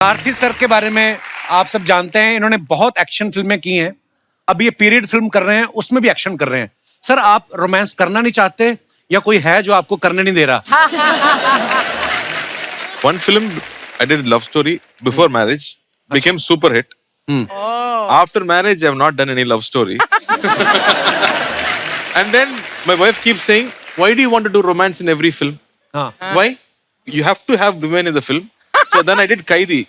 Karti sir के बारे में आप सब जानते हैं, इन्होंने बहुत एक्शन फिल्में की हैं। अब ये पीरियड फिल्म कर रहे हैं, उसमें भी एक्शन कर रहे हैं। सर, आप रोमांस करना नहीं चाहते या कोई है जो आपको करने नहीं दे रहा? One film I did love story before marriage became super hit. After marriage, I have not done any love story. And then my wife keeps saying, "Why do you want to do romance in every film? हाँ, Why? You have to have women in the film." So then I did Kaidi.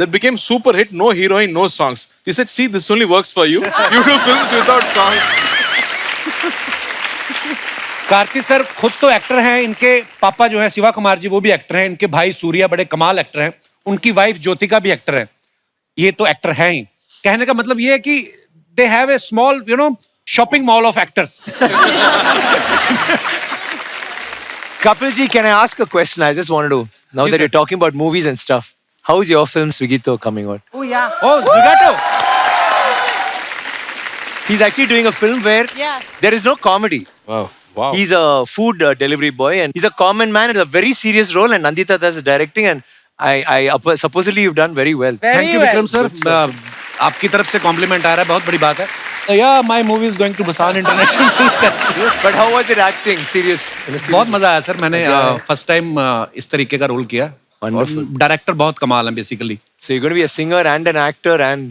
That became super hit. No heroine, no songs. He said, "See, this only works for you. You do films without songs." Karti sir खुद तो actor हैं, इनके पापा जो हैं शिवा कुमार जी वो भी actor हैं, इनके भाई सूर्या बड़े कमाल एक्टर हैं, उनकी वाइफ ज्योतिका भी एक्टर है। ये तो एक्टर हैं ही। कहने का मतलब ये है कि they have a small shopping mall of actors. Kapil ji, can I ask a question? I just wanted to, now Ji, that sir. you're talking about movies and stuff, how's your film Swigito coming out? Oh yeah. Oh, Zugato! He's actually doing a film where there is no comedy. Wow. Wow. He's a food delivery boy and he's a common man. It's a very serious role and Nandita does the directing and supposedly you've done very well. Thank you Vikram sir, आपकी तरफ से complement आ रहा है, बहुत बड़ी बात है। तो yeah my movie is going to Busan international film festival. But how was it acting? Serious? बहुत मजा आया सर, मैंने फर्स्ट टाइम इस तरीके का रोल किया। Wonderful. डायरेक्टर बहुत कमाल है basically. So you're going to be a singer and an actor and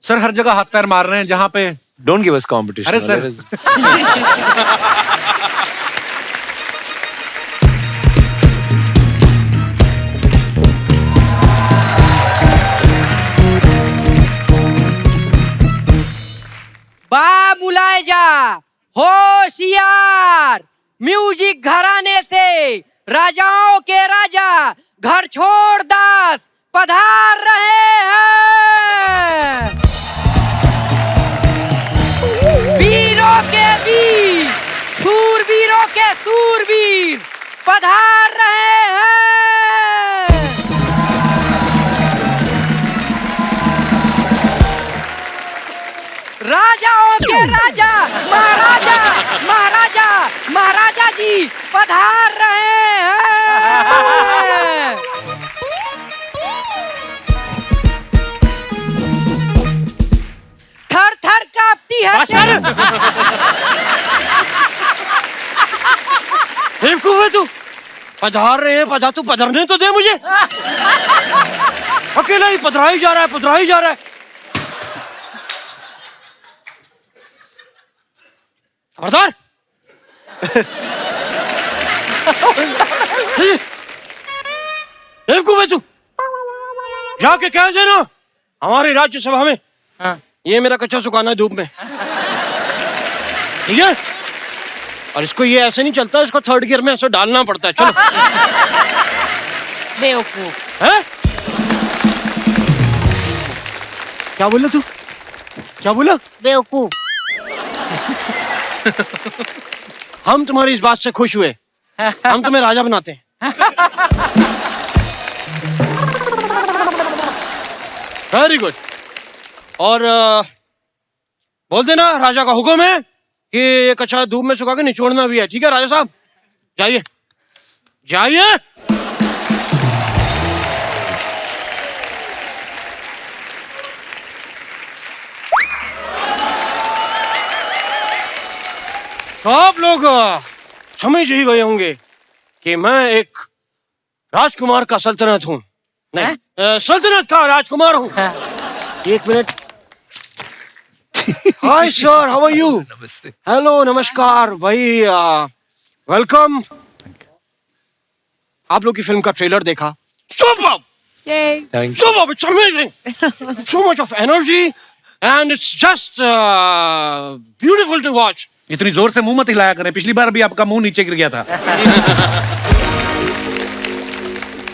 सर हर जगह हाथ पैर मार रहे हैं जहाँ पे। don't give us competition. अरे No, सर। let us- बा मुलाय जा होशियार, म्यूजिक घराने से राजाओं के राजा घर छोड़ दास पधार रहे हैं। वीरों के वीर, सूरवीरों के सूरवीर पधार रहे हैं। राजाओं के राजा महाराजा महाराजा महाराजा जी पधार रहे हैं। थर थर कांपती है बेवकूफ है तू। पधार रहे हैं, पधार, तू पधरने तो दे मुझे। अकेला ही पधरा ही जा रहा है, पधरा ही जा रहा है। खबरदार। बेवकूफ है तू। जाके कह देना हमारी राज्यसभा में ये मेरा कच्चा सुखाना है धूप में, ठीक है? और इसको ये ऐसे नहीं चलता, इसको थर्ड गियर में ऐसे डालना पड़ता है। चलो। बेवकूफ। हैं? क्या बोला तू? क्या बोला? बेवकूफ। हम तुम्हारी इस बात से खुश हुए, हम तुम्हें राजा बनाते हैं। Very good. और बोल देना राजा का हुक्म है कि ये कच्चा धूप में सुखा के निचोड़ना भी है, ठीक है राजा साहब? जाइए जाइए। तो आप लोग समझ ही गए होंगे कि मैं एक राजकुमार का सल्तनत हूँ, नहीं सल्तनत का राजकुमार हूँ। एक minute. Hi sir, how are you? Namaste. Hello, नमस्कार, वही वेलकम। आप लोग की फिल्म का ट्रेलर देखा, superb, Thank you. Superb, it's amazing, so much of energy and it's just beautiful to watch. इतनी जोर से मुंह मत हिलाया करें, पिछली बार भी आपका मुंह नीचे गिर गया था।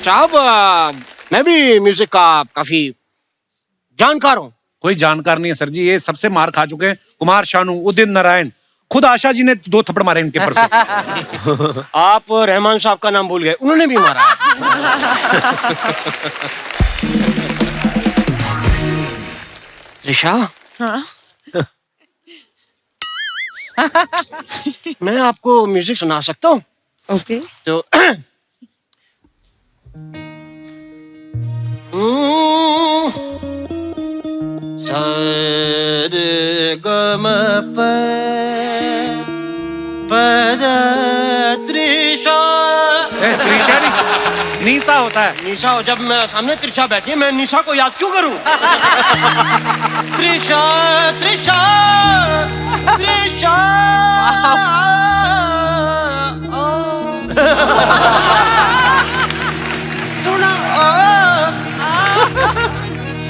साहब, मैं भी म्यूजिक का काफी जानकार हूँ। कोई जानकार नहीं है सर जी, ये सबसे मार खा चुके हैं। कुमार शानू, उदित नारायण, खुद आशा जी ने 2 थप्पड़ मारे इनके परसों। आप रहमान साहब का नाम भूल गए, उन्होंने भी मारा। त्रिशा, मैं आपको म्यूजिक सुना सकता हूँ? ओके। तो त्रिशा त्रिशा नहीं, नीसा होता है। निशा, जब मैं सामने त्रिशा बैठी है मैं निशा को याद क्यों करूं? त्रिशा त्रिशा त्रिशा थोड़ा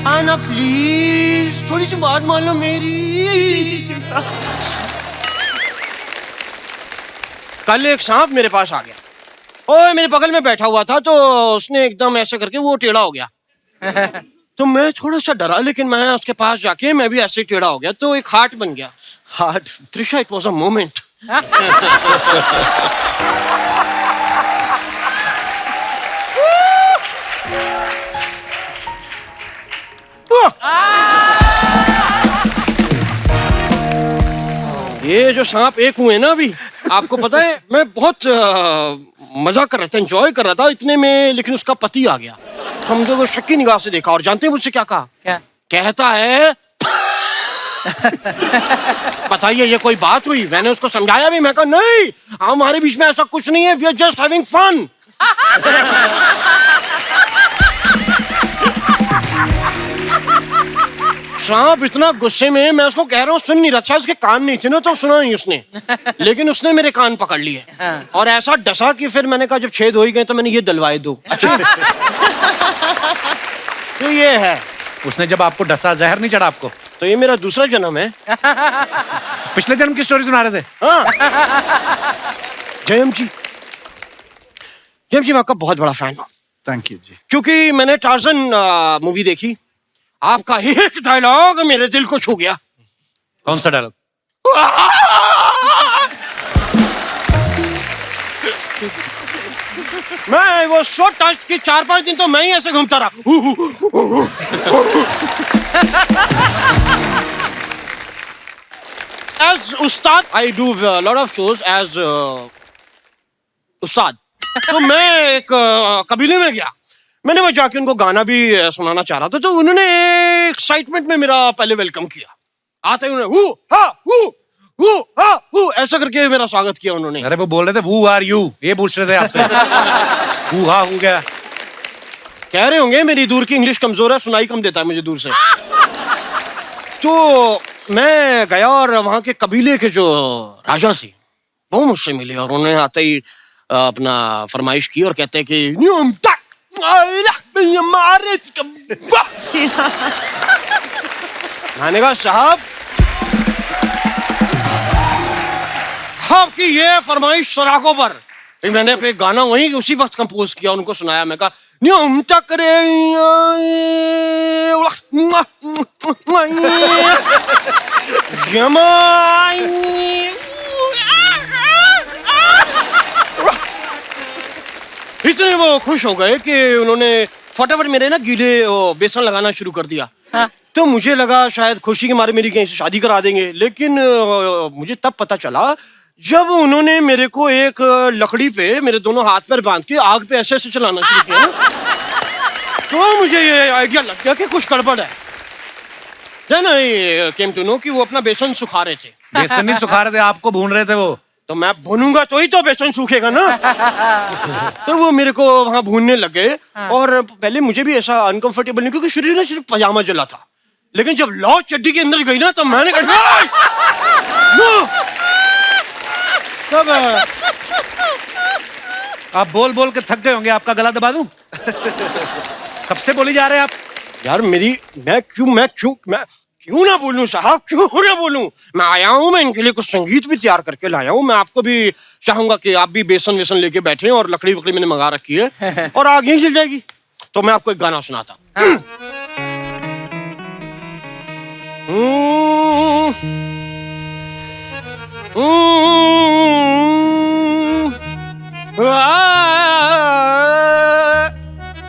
आना प्लीज, थोड़ी सी बात मान लो मेरी। कल एक सांप मेरे पास आ गया, ओए मेरे बगल में बैठा हुआ था, तो उसने एकदम ऐसे करके वो टेढ़ा हो गया। तो मैं थोड़ा सा डरा, लेकिन मैं उसके पास जाके मैं भी ऐसे टेढ़ा हो गया, तो एक हार्ट बन गया। Heart, Trisha, it was a moment. ये जो सांप एक हुए ना अभी, आपको पता है मैं बहुत मजा कर रहा था, एंजॉय कर रहा था इतने में, लेकिन उसका पति आ गया। हम लोगों को शक्की निगाह से देखा, और जानते हैं मुझसे क्या कहा? क्या? कहता है बताइए ये कोई बात हुई? मैंने उसको समझाया भी, मैं कहा नहीं हमारे बीच में ऐसा कुछ नहीं है, we are just having fun. सांप इतना गुस्से में, मैं उसको कह रहा हूँ सुन नहीं रहा, उसके कान नहीं थे ना, तो सुना नहीं उसने, लेकिन उसने मेरे कान पकड़ लिए और ऐसा डसा कि फिर मैंने कहा जब छेद हो ही गए तो मैंने ये डलवाए दो। तो ये है। उसने जब आपको डसा, जहर नहीं चढ़ा आपको? तो ये मेरा दूसरा जन्म है। पिछले जन्म की स्टोरी सुना रहे थे। हाँ। जयम जी, जयम जी मैं आपका बहुत बड़ा फैन हूँ। थैंक यू जी। क्योंकि मैंने टार्जन मूवी देखी, आपका एक डायलॉग मेरे दिल को छू गया। कौन सा डायलॉग? मैं वो सो टच की 4-5 दिन तो मैं ही ऐसे घूमता रहा। As Ustad, I do a lot of shows as उस्ताद। तो मैं एक कबीले में गया, मैंने वहां जाके उनको गाना भी सुनाना चाह रहा था, तो उन्होंने एक्साइटमेंट में मेरा पहले वेलकम किया। आते ही उन्होंने ऐसा करके मेरा स्वागत किया उन्होंने। अरे वो बोल रहे थे who are you, ये पूछ रहे थे आपसे। हु हा हो गया। कह रहे होंगे मेरी दूर की इंग्लिश कमजोर है, सुनाई कम देता है मुझे दूर से। तो मैं गया और वहां के कबीले के जो राजा थे वो मुझसे मिले, और उन्होंने आते ही अपना फरमाइश की और कहते हैं कि मैंने कहा साहब आपकी ये फरमाइश सराखों पर। फिर मैंने फिर गाना वहीं उसी वक्त कंपोज किया, उनको सुनाया। मैं कहा न्यूम टकरे इतने वो खुश हो गए कि उन्होंने फटाफट मेरे ना गीले बेसन लगाना शुरू कर दिया। हाँ। तो मुझे लगा शायद खुशी के मारे मेरी कहीं से शादी करा देंगे, लेकिन मुझे तब पता चला जब उन्होंने मेरे को एक लकड़ी पे मेरे दोनों हाथ पैर बांध के आग पे ऐसे ऐसे चलाना शुरू किया, तो मुझे ये आइडिया लग गया कि कुछ गड़बड़ है। Then I came to know कि वो अपना बेसन सुखा रहे थे। बेसन नहीं सुखा रहे थे, आपको भून रहे थे वो। तो मैं भूनूंगा तो ही तो बेसन सूखेगा ना। तो वो मेरे को वहां भूनने लग गए, और पहले मुझे भी ऐसा अनकंफर्टेबल नहीं, क्योंकि शरीर में सिर्फ पजामा जला था, लेकिन जब लौ चड्डी के अंदर गई ना तो मैंने कहा तब आप बोल बोल के थक गए होंगे, आपका गला दबा दूं? कब से बोली जा रहे हैं आप? यार मैं क्यों ना बोलूं साहब, क्यों ना बोलूं? मैं आया हूं, मैं इनके लिए कुछ संगीत भी तैयार करके लाया हूं। मैं आपको भी चाहूंगा कि आप भी बेसन वेसन लेके बैठे, और लकड़ी वकड़ी मैंने मंगा रखी है और आग यहीं चल जाएगी। तो मैं आपको एक गाना सुनाता हूं।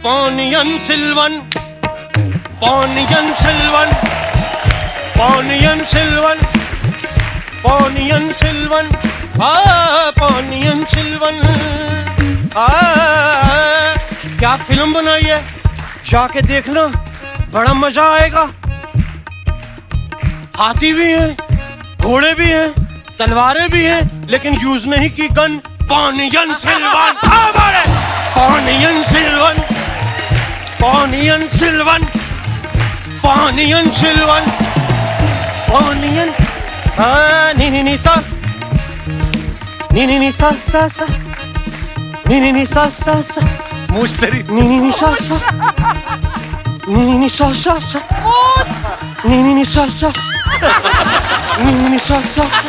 Poniyan Silvan, Poniyan Silvan, Poniyan Silvan, Poniyan Silvan, Poniyan Silvan। क्या फिल्म बनाई है, जाके देखना, बड़ा मजा आएगा। हाथी भी हैं, घोड़े भी हैं, तलवारें भी हैं, लेकिन यूज नहीं की गन। पानियन सिल्वन, पानियन सिल्वन, पानियन सिल्वन, पानियन सिल्वन, पानियन। नी नी नी सा, नी नी नी सा सा सा, नी नी नी सा सा सा, मूछ तेरी। नी नी नी सा सा, नी नी नी सा सा सा, नी नी नी सा सा सा, नी नी नी सा सा सा,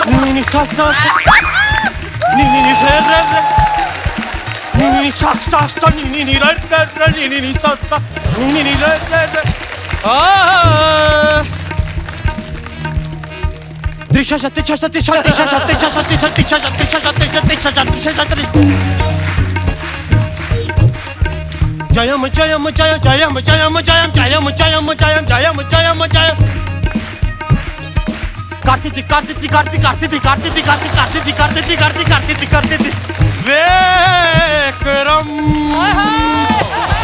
नी नी नी सा सा सा, नी नी नी से रे रे, नी नी नी सा सा सा, नी नी नी रे रे रे, नी नी नी सा सा, नी नी नी रे रे रे। त्रिशा शक्ति शक्ति शक्ति शक्ति शक्ति शक्ति शक्ति शक्ति शक्ति शक्ति शक्ति। जयम जयम जय जयम जयम जयम जयम जयम जयम जयम जयम जयम। कार्तिक कार्तिक कार्तिक कार्तिक कार्तिक कार्तिक कार्तिक कार्तिक कार्तिक कार्तिक कार्तिक विक्रम।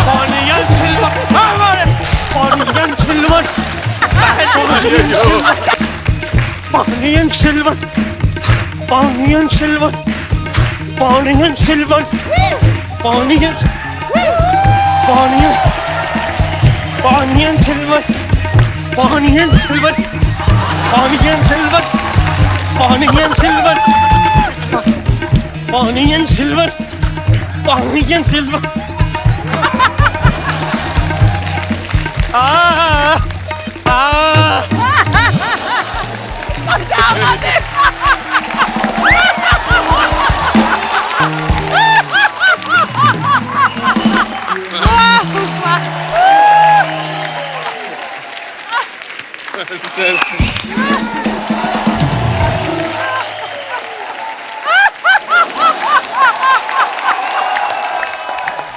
पानियन सिल्वर, पानियन सिल्वर, पानियन सिल्वर, पानियन सिल्वर, पानियन सिल्वर, पानियन, पानियन, पानियन सिल्वर, पानियन सिल्वर, पानियन सिल्वर, पानियन सिल्वर, पानियन सिल्वर, पानियन सिल्वर।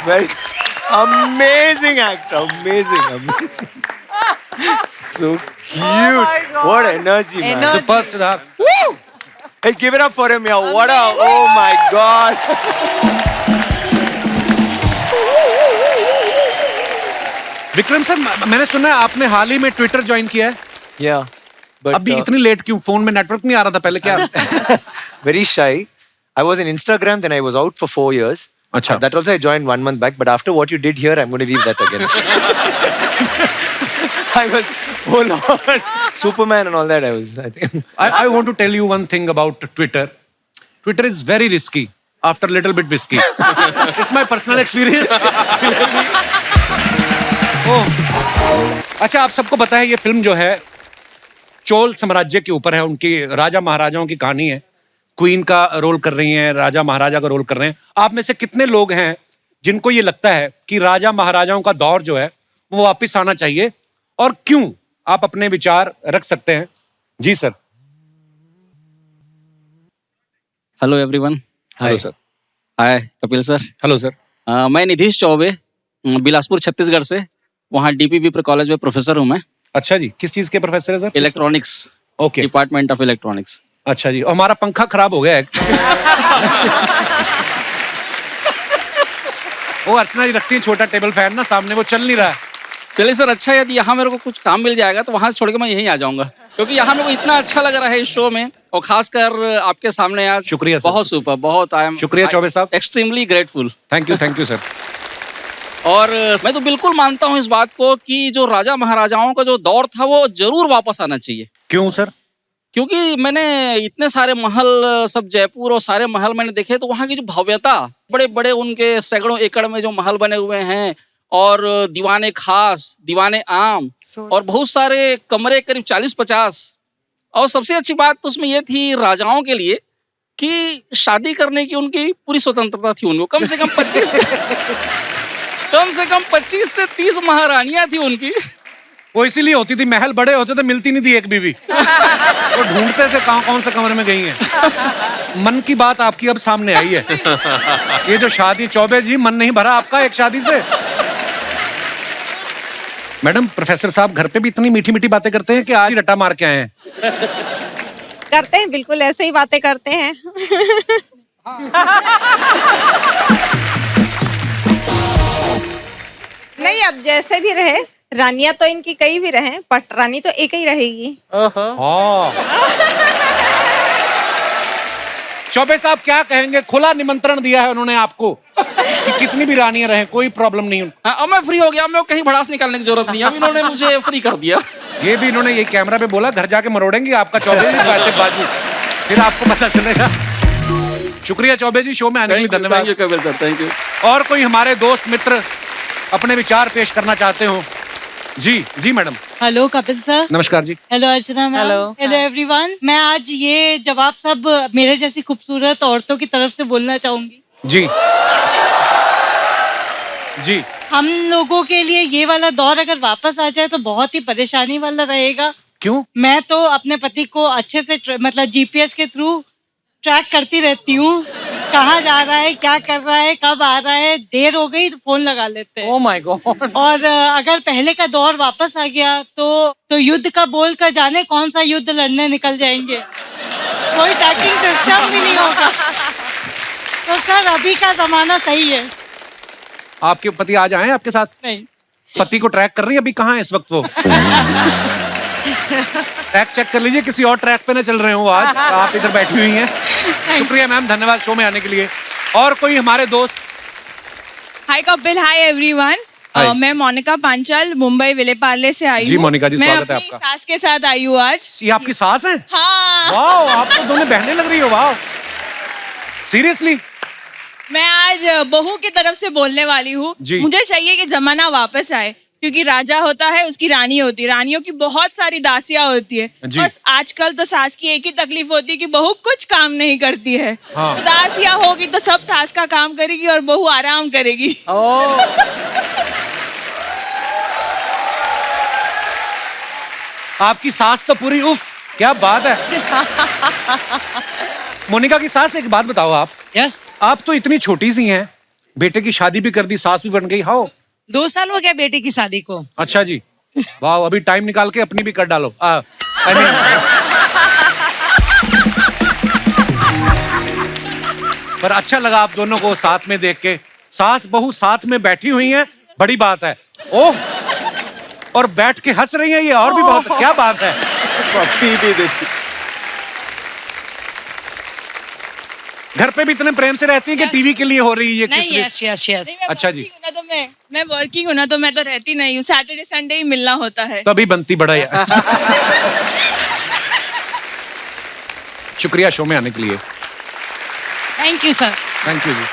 Very amazing actor, amazing, amazing. So cute. What energy, man. Energy. Super Siddharth. Woo! Hey, give it up for him, yeah. What a, oh my God. Vikram sir, मैंने सुना है आपने हाल ही में ट्विटर ज्वाइन किया है। Yeah. But अभी इतनी लेट क्यों? फोन में नेटवर्क नहीं आ रहा था पहले क्या? very shy. I was in Instagram, then I was out for 4 years. Acha. That also I joined 1 month back. But after what you did here, I'm going to leave that again. I was, oh Lord, Superman and all that. I think. I want to tell you one thing about Twitter. Twitter is very risky after a little bit whiskey. It's my personal experience. अच्छा, आप सबको पता है ये film जो है चोल साम्राज्य के ऊपर है। उनकी राजा महाराजाओं की कहानी है। क्वीन का रोल कर रही हैं, राजा महाराजा का रोल कर रहे हैं। आप में से कितने लोग हैं जिनको ये लगता है कि राजा महाराजाओं का दौर जो है वो वापस आना चाहिए, और क्यों? आप अपने विचार रख सकते हैं। जी sir. Hello everyone. Hello sir. Hi Kapil sir. Hello sir. मैं निधीश चौबे, बिलासपुर छत्तीसगढ़ से। वहाँ डीपीवी कॉलेज में प्रोफेसर हूँ मैं। अच्छा जी, किस चीज के प्रोफेसर है sir? Electronics. Okay. Department of electronics. अच्छा जी, और हमारा पंखा खराब हो गया है। वो अर्चना जी रखती है छोटा टेबल फैन ना सामने, वो चल नहीं रहा है। चलिए सर, अच्छा यदि यहाँ मेरे को कुछ काम मिल जाएगा तो वहाँ से छोड़ के मैं यहीं आ जाऊँगा, क्योंकि यहाँ मेरे को इतना अच्छा लग रहा है इस शो में, और खासकर आपके सामने आज। शुक्रिया सर। बहुत सुपर, बहुत। आई एम शुक्रिया चौबे साहब। Extremely grateful. Thank you sir. और मैं तो बिल्कुल मानता हूँ इस बात को कि जो राजा महाराजाओं का जो दौर था वो जरूर वापस आना चाहिए। क्यों सर? क्योंकि मैंने इतने सारे महल, सब जयपुर और सारे महल मैंने देखे, तो वहाँ की जो भव्यता, बड़े बड़े उनके सैकड़ों एकड़ में जो महल बने हुए हैं, और दीवाने खास, दीवाने आम, और बहुत सारे कमरे, करीब 40-50। और सबसे अच्छी बात तो उसमें ये थी राजाओं के लिए कि शादी करने की उनकी पूरी स्वतंत्रता थी उनको। कम से कम 25 से 30 महारानियां थी उनकी। वो इसीलिए होती थी, महल बड़े होते थे, मिलती नहीं थी एक बीवी। वो ढूंढते थे कौन से कमरे में गई हैं। मन की बात आपकी अब सामने आई है। ये जो शादी, चौबे जी, मन नहीं भरा आपका एक शादी से? मैडम, प्रोफेसर साहब घर पे भी इतनी मीठी मीठी बातें करते हैं कि आज ही रट्टा मार के आए हैं? करते हैं, बिल्कुल ऐसे ही बातें करते हैं। नहीं, अब जैसे भी रहे, रानियां तो इनकी कई भी रहे, बट रानी तो एक ही रहेगी। हाँ। चौबे साहब क्या कहेंगे? खुला निमंत्रण दिया है उन्होंने आपको कि कितनी भी रानियां रहें, कोई प्रॉब्लम नहीं। हाँ, अब मैं फ्री हो गया, मैं कहीं भड़ास निकालने की जरूरत नहीं है, अब इन्होंने मुझे फ्री कर दिया। ये भी इन्होंने ये कैमरा पे बोला, घर जाके मरोड़ेंगे आपका चौबे जी वैसे बाजू, फिर आपको पता चलेगा। शुक्रिया चौबे जी, शो में आने के लिए धन्यवाद। Thank you Kapil sir, thank you. और कोई हमारे दोस्त मित्र अपने विचार पेश करना चाहते हो? जी मैडम। Hello Kapil sir. नमस्कार जी। हेलो अर्चना मैम। Hello everyone. मैं आज ये जवाब सब मेरे जैसी खूबसूरत औरतों की तरफ से बोलना चाहूंगी। जी हम लोगों के लिए ये वाला दौर अगर वापस आ जाए तो बहुत ही परेशानी वाला रहेगा। क्यों? मैं तो अपने पति को अच्छे से मतलब जीपीएस के थ्रू ट्रैक करती रहती हूँ, कहाँ जा रहा है, क्या कर रहा है, कब आ रहा है, देर हो गई तो फोन लगा लेते हैं। Oh my God. और अगर पहले का दौर वापस आ गया तो युद्ध का बोल कर जाने कौन सा युद्ध लड़ने निकल जाएंगे, कोई ट्रैकिंग सिस्टम भी नहीं होगा। तो सर अभी का जमाना सही है। आपके पति आज आए हैं आपके साथ? नहीं। पति को ट्रैक कर रही है, अभी कहाँ है इस वक्त वो? ट्रैक चेक कर लीजिए, किसी और ट्रैक पे ना चल रहे हो आज। आप इधर बैठी हुई हैं। शुक्रिया मैम, धन्यवाद शो में आने के लिए। और कोई हमारे दोस्त? हाय कपिल, हाय एवरीवन। Hi. मैं मोनिका पांचाल मुंबई विलेपार्ले से आई हूँ। जी, मोनिका जी, मैं स्वागत है अपनी आपका। सास के साथ आई हूँ आज। ये आपकी सास है? हाँ। वाह, आप तो दोनों बहनें लग रही हो। वाह, सीरियसली? मैं आज बहू की तरफ से बोलने वाली हूँ। जी। मुझे चाहिए कि जमाना वापस आए, क्योंकि राजा होता है उसकी रानी होती है, रानियों की बहुत सारी दासियां होती है। जी। बस आजकल तो सास की एक ही तकलीफ होती है कि बहू कुछ काम नहीं करती है। हाँ। तो दासियां होगी तो सब सास का काम करेगी और बहू आराम करेगी। आपकी सास तो पूरी उफ, क्या बात है। मोनिका की सास, एक बात बताओ आप। Yes. आप तो इतनी छोटी सी हैं, बेटे की शादी भी कर दी, सास भी बन गई। हाउ? 2 साल हो गया बेटी की शादी को। अच्छा जी, वाह, अभी टाइम निकाल के अपनी भी कर डालो। I mean, पर अच्छा लगा आप दोनों को साथ में देख के। सास बहू साथ में बैठी हुई हैं, बड़ी बात है। ओह, और बैठ के हंस रही हैं, ये और भी बहुत, क्या बात है। पप्पी भी देती। घर पे भी इतने प्रेम से रहती है कि टीवी के लिए हो रही है ये? नहीं, किस yes. अच्छा जी। मैं वर्किंग हूँ ना, तो मैं तो रहती नहीं हूँ, सैटरडे संडे ही मिलना होता है। तभी बनती बड़ा है। शुक्रिया शो में आने के लिए। Thank you, sir. Thank you ji.